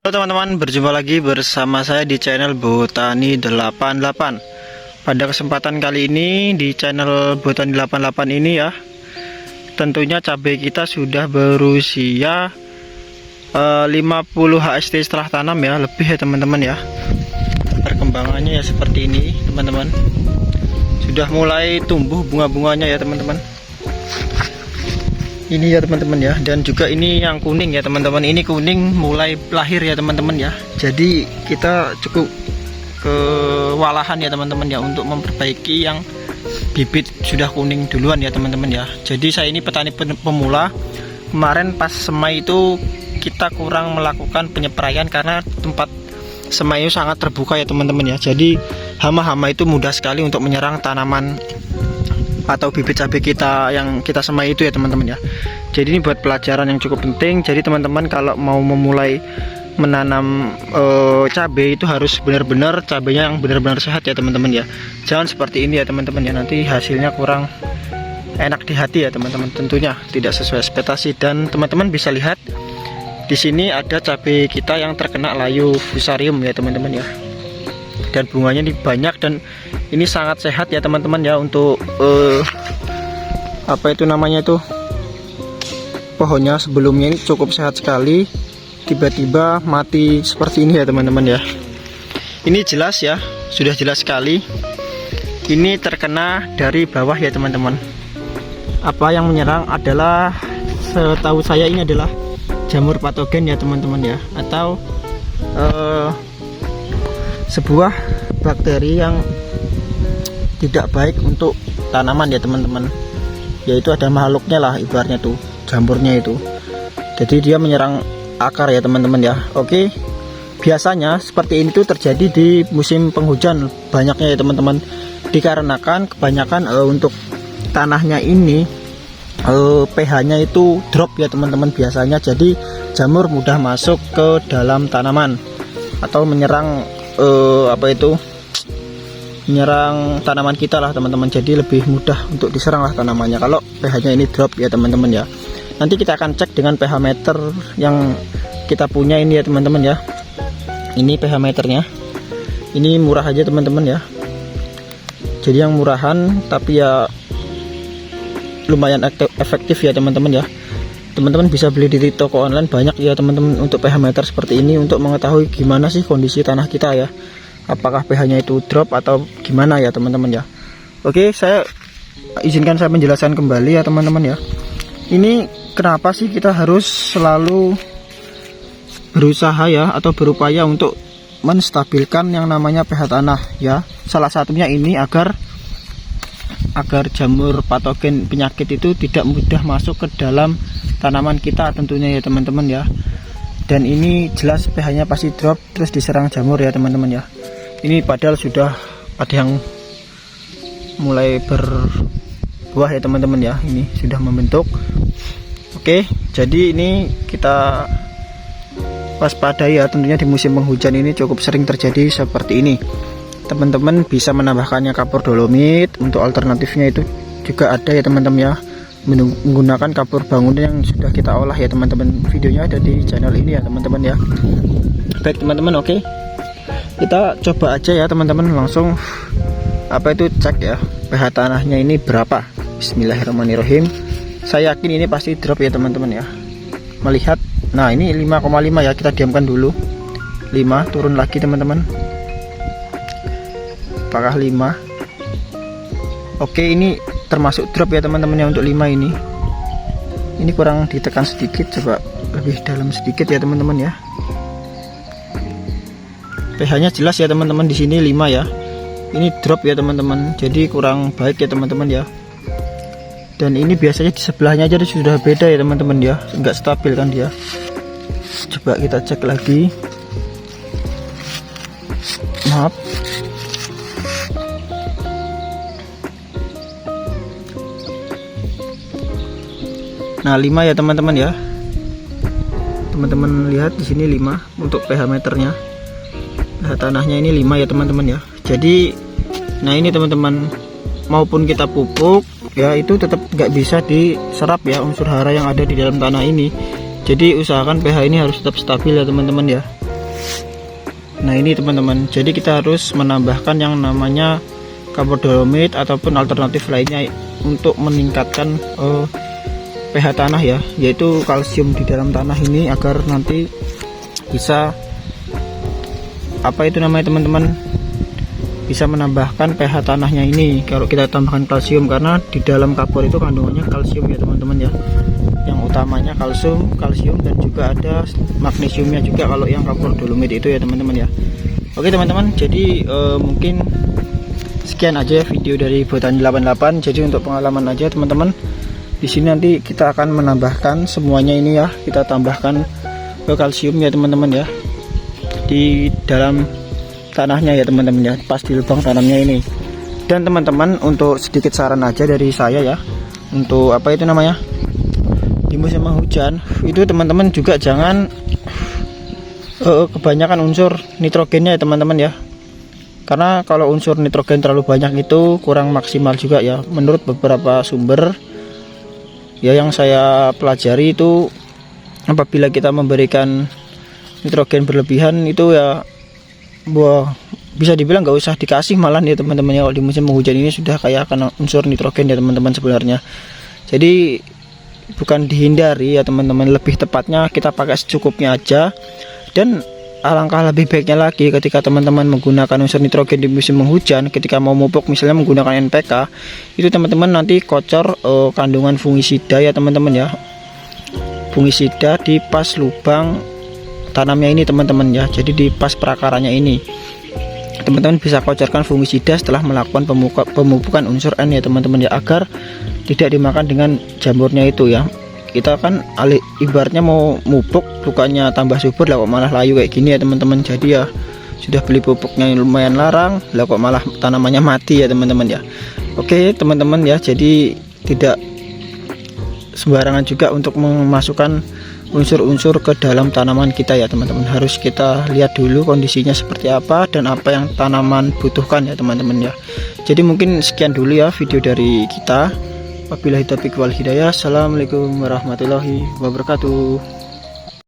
Halo teman-teman, berjumpa lagi bersama saya di channel Botani 88. Pada kesempatan kali ini di channel Botani 88 ini ya, tentunya cabai kita sudah berusia 50 HST setelah tanam ya, lebih ya teman-teman ya. Perkembangannya ya seperti ini teman-teman. Sudah mulai tumbuh bunga-bunganya ya teman-teman. Ini ya teman-teman ya, dan juga ini yang kuning ya teman-teman. Ini kuning mulai lahir ya teman-teman ya. Jadi kita cukup kewalahan ya teman-teman ya untuk memperbaiki yang bibit sudah kuning duluan ya teman-teman ya. Jadi saya ini petani pemula. Kemarin pas semai itu kita kurang melakukan penyepraian karena tempat semai itu sangat terbuka ya teman-teman ya. Jadi hama-hama itu mudah sekali untuk menyerang tanaman atau bibit cabai kita yang kita semai itu ya teman-teman ya. Jadi ini buat pelajaran yang cukup penting. Jadi teman-teman kalau mau memulai menanam cabai itu harus benar-benar cabainya yang benar-benar sehat ya teman-teman ya. Jangan seperti ini ya teman-teman ya, nanti hasilnya kurang enak di hati ya teman-teman. Tentunya tidak sesuai ekspektasi. Dan teman-teman bisa lihat di sini ada cabai kita yang terkena layu fusarium ya teman-teman ya. Dan bunganya ini banyak dan ini sangat sehat ya teman-teman ya untuk apa itu namanya itu, pohonnya sebelumnya ini cukup sehat sekali, tiba-tiba mati seperti ini ya teman-teman ya. Ini jelas ya, sudah jelas sekali ini terkena dari bawah ya teman-teman. Apa yang menyerang adalah, setahu saya ini adalah jamur patogen ya teman-teman ya, atau sebuah bakteri yang tidak baik untuk tanaman ya teman-teman, yaitu ada makhluknya lah ibaratnya tuh, jamurnya itu. Jadi dia menyerang akar ya teman-teman ya. Oke, biasanya seperti ini tuh terjadi di musim penghujan banyaknya ya teman-teman, dikarenakan kebanyakan untuk tanahnya ini pH nya itu drop ya teman-teman biasanya. Jadi jamur mudah masuk ke dalam tanaman atau menyerang menyerang tanaman kita lah teman-teman. Jadi lebih mudah untuk diserang lah tanamannya kalau pH nya ini drop ya teman-teman ya. Nanti kita akan cek dengan pH meter yang kita punya ini ya teman-teman ya. Ini pH meternya, ini murah aja teman-teman ya. Jadi yang murahan tapi ya lumayan efektif ya teman-teman ya. Teman-teman bisa beli di toko online banyak ya teman-teman untuk pH meter seperti ini, untuk mengetahui gimana sih kondisi tanah kita ya, apakah pH nya itu drop atau gimana ya teman-teman ya. Oke, saya izinkan saya menjelaskan kembali ya teman-teman ya. Ini kenapa sih kita harus selalu berusaha ya atau berupaya untuk menstabilkan yang namanya pH tanah ya. Salah satunya ini agar jamur patogen penyakit itu tidak mudah masuk ke dalam tanaman kita tentunya ya teman-teman ya. Dan ini jelas pH nya pasti drop terus diserang jamur ya teman-teman ya. Ini padahal sudah ada yang mulai berbuah ya teman-teman ya, ini sudah membentuk. Oke, jadi ini kita waspadai ya, tentunya di musim penghujan ini cukup sering terjadi seperti ini. Teman-teman bisa menambahkannya kapur dolomit, untuk alternatifnya itu juga ada ya teman-teman ya, menggunakan kapur bangunan yang sudah kita olah ya teman-teman. Videonya ada di channel ini ya teman-teman ya. Baik teman-teman, oke, kita coba aja ya teman-teman, langsung cek ya pH tanahnya ini berapa. Bismillahirrahmanirrahim. Saya yakin ini pasti drop ya teman-teman ya. Melihat, nah ini 5,5 ya, kita diamkan dulu. 5, turun lagi teman-teman. Apakah 5? Oke, ini termasuk drop ya teman-teman ya untuk 5 ini. Ini kurang ditekan sedikit, coba lebih dalam sedikit ya teman-teman ya. pH nya jelas ya teman-teman, di sini 5 ya. Ini drop ya teman-teman, jadi kurang baik ya teman-teman ya. Dan ini biasanya di sebelahnya aja sudah beda ya teman-teman ya, nggak stabil kan dia. Coba kita cek lagi. Maaf. Nah 5 ya teman-teman ya. Teman-teman lihat di sini 5 untuk pH meternya. Nah, tanahnya ini 5 ya teman-teman ya. Jadi nah ini teman-teman, maupun kita pupuk ya itu tetap nggak bisa diserap ya unsur hara yang ada di dalam tanah ini. Jadi usahakan pH ini harus tetap stabil ya teman-teman ya. Nah ini teman-teman, jadi kita harus menambahkan yang namanya kapur dolomit ataupun alternatif lainnya untuk meningkatkan pH tanah ya, yaitu kalsium di dalam tanah ini agar nanti bisa apa itu namanya teman-teman, bisa menambahkan pH tanahnya ini kalau kita tambahkan kalsium, karena di dalam kapur itu kandungannya kalsium ya teman-teman ya, yang utamanya kalsium dan juga ada magnesiumnya juga kalau yang kapur dolomit itu ya teman-teman ya. Oke teman-teman, jadi mungkin sekian aja video dari Botani 88. Jadi untuk pengalaman aja teman-teman, di sini nanti kita akan menambahkan semuanya ini ya, kita tambahkan ke kalsium ya teman-teman ya, di dalam tanahnya ya teman-teman ya, pas di lubang tanamnya ini. Dan teman-teman, untuk sedikit saran aja dari saya ya, untuk apa itu namanya, di musim penghujan itu teman-teman juga jangan kebanyakan unsur nitrogennya ya teman-teman ya, karena kalau unsur nitrogen terlalu banyak itu kurang maksimal juga ya, menurut beberapa sumber ya yang saya pelajari itu, apabila kita memberikan nitrogen berlebihan itu ya bisa dibilang nggak usah dikasih malah ya teman-teman ya, kalau di musim penghujan ini sudah kayak karena unsur nitrogen ya teman-teman sebenarnya. Jadi bukan dihindari ya teman-teman, lebih tepatnya kita pakai secukupnya aja. Dan alangkah lebih baiknya lagi ketika teman-teman menggunakan unsur nitrogen di musim penghujan, ketika mau mupuk misalnya menggunakan NPK, itu teman-teman nanti kocor kandungan fungisida ya teman-teman ya, fungisida di pas lubang tanamnya ini teman-teman ya. Jadi di pas perakarannya ini teman-teman bisa kocorkan fungisida setelah melakukan pemupukan unsur N ya teman-teman ya, agar tidak dimakan dengan jamurnya itu ya. Kita kan ibaratnya mau mupuk bukannya tambah subur lah kok malah layu kayak gini ya teman-teman. Jadi ya sudah beli pupuknya yang lumayan larang lah kok malah tanamannya mati ya teman-teman ya. Oke teman-teman ya, jadi tidak sembarangan juga untuk memasukkan unsur-unsur ke dalam tanaman kita ya teman-teman. Harus kita lihat dulu kondisinya seperti apa dan apa yang tanaman butuhkan ya teman-teman ya. Jadi mungkin sekian dulu ya video dari kita. Wabillahi taufiq wal hidayah. Assalamualaikum warahmatullahi wabarakatuh.